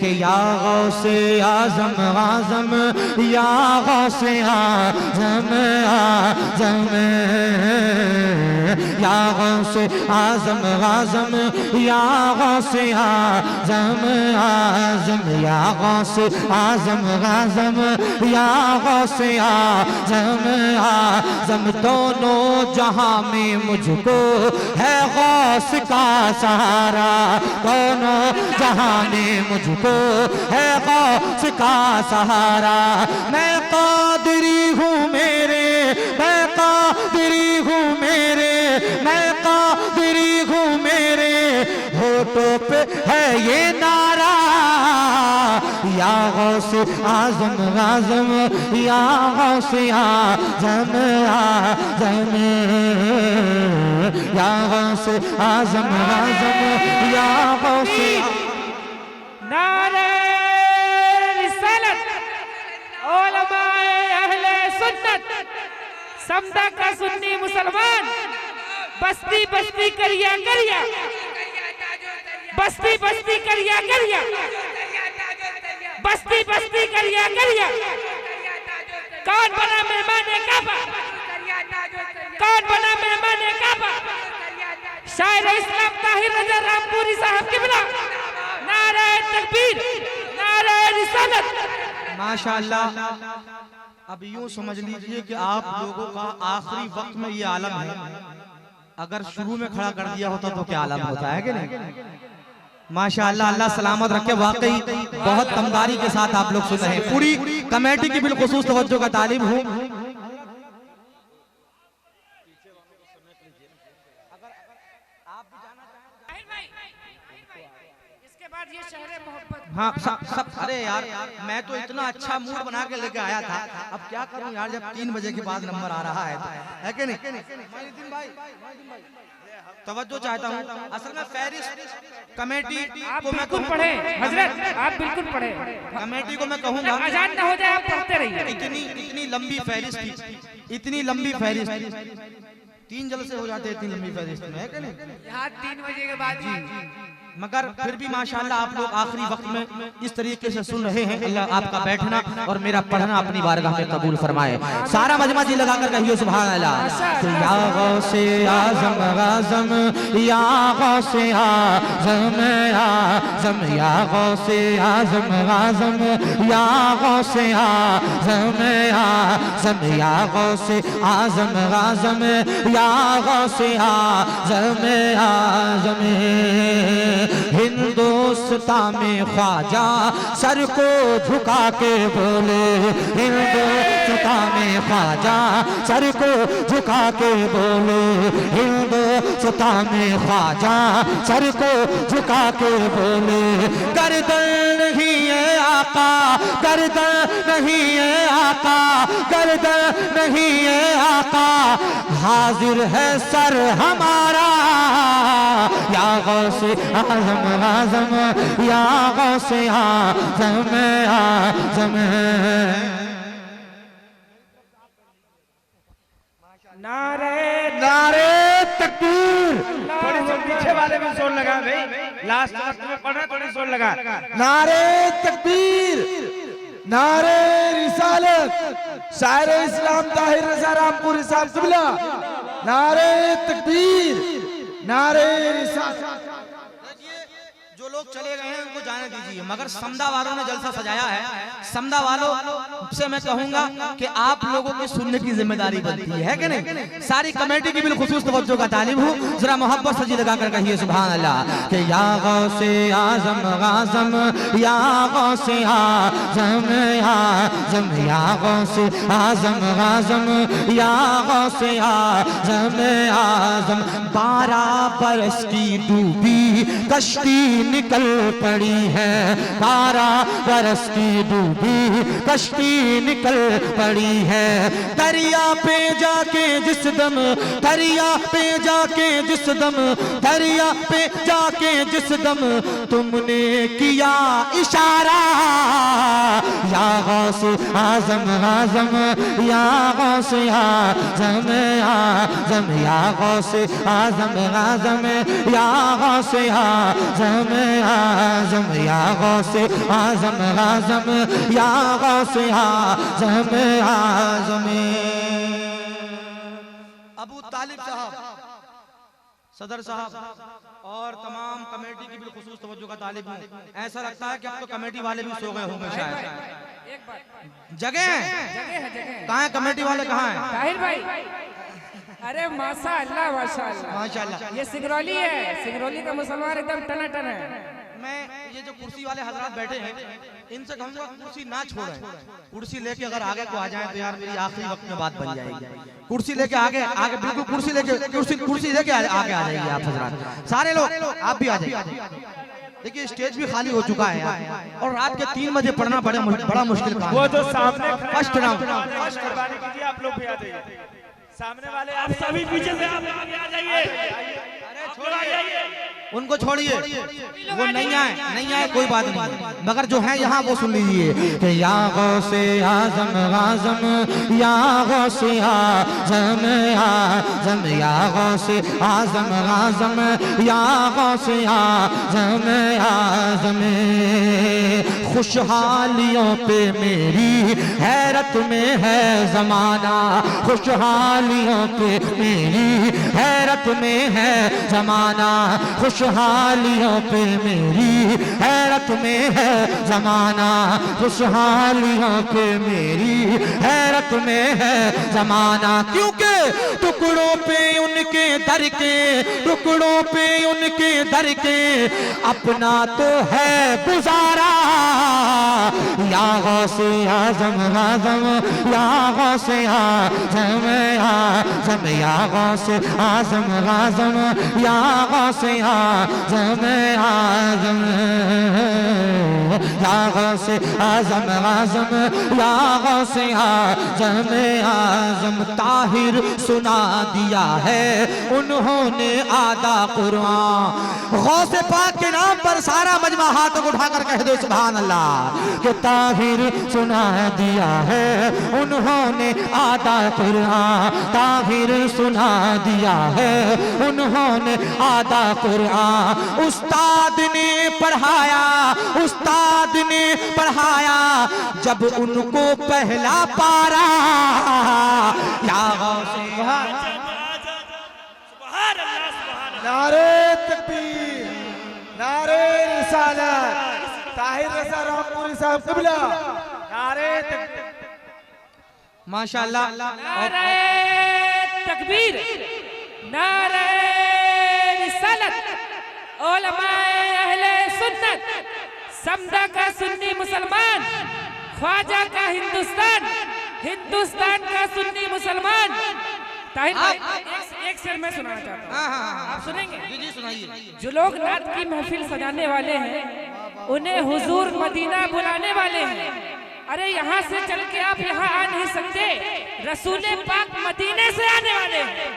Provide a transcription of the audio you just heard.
कि या गौसे आज़म आज़म, या गौसे आज़म आज़म, या गौसे आज़म आज़म, या गौसे आज़म आज़म, या गौसे आज़म आज़म, या गौसे आज़म आज़म। दोनों जहां में मुझको है गौस का सहारा, दोनों जहां में मुझको है गौस का सहारा। मैं कादिरी हूँ मेरे, मैं कादिरी हूँ मेरे, मैं कादिरी हूँ मेरे, होठों पे है ये नारा, या गौस आज़म आज़म, या गौस आज़म आज़म, या गौस आज़म आज़म, या गौस। नारे रिसालत, उलमाए अहले सुन्नत, समदा का सुन्नी मुसलमान, बस्ती बस्ती करिया करिया, बस्ती बस्ती करिया करिया, बस्ती बस्ती करिया करिया। कौन बना मेहमान काबा, कौन बना मेहमान काबा? शायर इस्लाम ताहिर रजा रामपुरी साहब किबला। नारे तकबीर, नारे रिसालत। माशाअल्लाह। अब यूं समझ लीजिए कि आप लोगों का आखिरी वक्त में ये आलम है, अगर शुरू में खड़ा कर दिया होता तो क्या आलम होता है कि नहीं? माशाअल्लाह, अल्लाह सलामत रखे। वाकई बहुत दमदारी के साथ आप लोग सुन रहे हैं। पूरी कमेटी की बिलखुसूस तवज्जो का तालिब हूँ। हाँ सब अरे यार, मैं तो इतना अच्छा मूड बना के लेके आया था, अब क्या करूं यार, जब 3 बजे के बाद नंबर आ रहा है कि नहीं? मोइनुद्दीन भाई तवज्जो चाहता हूँ। असल में फहरिस्त कमेटी आप को मैं बिल्कुल पढ़े हजरत, आप बिल्कुल पढ़े। कमेटी को मैं कहूँगा अजान ना हो जाए आप पढ़ते रहिए। इतनी लंबी फहरिस्त थी, इतनी लंबी फहरिस्त, 3 जलसे हो जाते इतनी लंबी फहरिस्त में, है कि नहीं? यहाँ 3 बजे के बाद मगर फिर भी माशाअल्लाह आप लोग आखिरी वक्त में इस तरीके से सुन रहे हैं। अल्लाह आपका बैठना और मेरा पढ़ना अपनी बारगाह में कबूल फरमाए। सारा मजमा जी लगा कर कहियो सुभान अल्लाह। या गौसे आज़म आज़म, या गौसे आज़म आज़म, या गौसे आज़म आज़म, या गौसे आज़म आज़म, या गौसे आज़म आज़म, या गौसे आज़म आज़म। हिंदुस्तान में ख्वाजा सर को झुका के बोले, हिंदुस्तान में ख्वाजा सर को झुका के बोले, हिंदुस्तान में ख्वाजा सर को झुका के बोले। गर्दन नहीं है आका, गर्दन नहीं है आका, गर्दन नहीं है आका, हाजिर है सर हमारा, या गौसे आज़म आज़म, या गौसे आज़म आज़म। नारे नारे तकबीर। थोड़ी सी पीछे वाले में जोर लगा भाई, लास्ट वक्त में पढ़ा, थोड़ी जोर लगा। नारे तकबीर, नारे रिसालत, शायर इस्लाम ताहिर रजा रामपुरी साहब किबला। नारे तकबीर, नारे रिसालत। जो लोग चले गए हैं उनको जाने दीजिए, मगर समदा वालों ने जलसा सजाया है। समदा वालों से मैं कहूंगा कि आप लोगों की सुनने की जिम्मेदारी बनती है कि नहीं? सारी कमेटी की बिलखुसूस तवज्जो का तालिब हूँ। जरा मोहब्बत सजी लगा कर कहिए सुभान अल्लाह। कि या गौसे आज़म आज़म, या गौसे आज़म आज़म, या गौसे आज़म आज़म, या गौसे आज़म आज़म। 12 बरस की डूबी कश्ती निकल पड़ी है, 12 बरस की डूबी कश्ती निकल पड़ी है। दरिया पे जाके जिस दम, दरिया पे जाके जिस दम, दरिया पे जाके जिस दम तुमने किया इशारा, या गौसे आज़म आज़म, या गौसे आज़म आज़म, या गौसे आज़म आज़म, या गौसे आज़म आज़म, या गौसे आजम आजम या गौसे आजम आजम। अबू तालिब साहब, सदर साहब और तमाम कमेटी की भी खुसूस तवज्जो का तालिब हूँ। ऐसा लगता है कि अब तो कमेटी वाले भी सो गए होंगे शायद। जगह कहाँ है? कमेटी वाले कहाँ हैं? ताहिर भाई, अरे माशाअल्लाह माशाअल्लाह माशाअल्लाह। ये सिंगरौली है, सिंगरौली का मुसलमान एकदम टनाटन है। मैं ये जो कुर्सी वाले हजरात बैठे हैं इनसे कहूँगा कुर्सी ना छोड़ें। कुर्सी लेके अगर आगे को आ जाए तो यार मेरी आखिरी वक्त में बात बन जाएगी। कुर्सी लेके आगे आगे बिल्कुल कुर्सी लेके आगे आ जाइए आप हजरात, सारे लोग आप भी आ जाइए। देखिए स्टेज भी खाली हो चुका है और रात के 3 बजे पढ़ना बड़ा मुश्किल काम। वो जो सामने फर्स्ट राउंड कुर्बानी कीजिए, आप लोग भी आ जाइए। सामने वाले आप सभी पीछे से आप आगे आ जाइए। उनको छोड़िए, वो नहीं आए कोई बात नहीं, मगर जो है यहाँ वो सुन लीजिए कि या गौसे आजम आजम या गौसे आजम आजम या गौसे आजम आजम या गौसे आजम आजम। खुशहालियों पे मेरी हैरत में है जमाना, खुशहालियों पे मेरी हैरत में है जमाना, खुशहालियों पे मेरी हैरत में है जमाना, खुशहालियों पे मेरी हैरत में है जमाना। क्योंकि टुकड़ों पे उनके दर के, टुकड़ों पे उनके दर के अपना तो है गुजारा। या गौसे आजम आजम या गौसे आजम आजम या गौसे आजम आजम या गौसे आजम आजम या गौसे आजम आजम या गौसे आजम आजम। ताहिर सुना दिया है उन्होंने आधा कुरान। गौसे पाक के नाम पर सारा मजमा हाथों को उठाकर कह दो सुभान अल्लाह। कि ताहिर सुना दिया है उन्होंने आधा कुरान, ताहिर सुना दिया है उन्होंने आधा कुरान। उस्ताद ने पढ़ाया, उस्ताद ने पढ़ाया जब उनको पहला पारा। या गौसे नारे तकबीर, नारे रिसालत, ताहिर रज़ा रामपुरी साहब क़िबला, नारे तकबीर। माशाअल्लाह। नारे तकबीर, नारे रिसालत, उलमाए अहले सुन्नत, समदा का सुन्नी मुसलमान, ख्वाजा का हिंदुस्तान, हिंदुस्तान का सुन्नी मुसलमान। ताहिर भाई एक शेर मैं सुनाना चाहता हूँ, आप सुनेंगे? जी सुनाइए। जो लोग नात की महफिल सजाने वाले हैं उन्हें हुजूर मदीना बुलाने वाले हैं। अरे यहाँ से चल के आप यहाँ आ नहीं सकते, रसूल पाक मदीने से आने वाले हैं।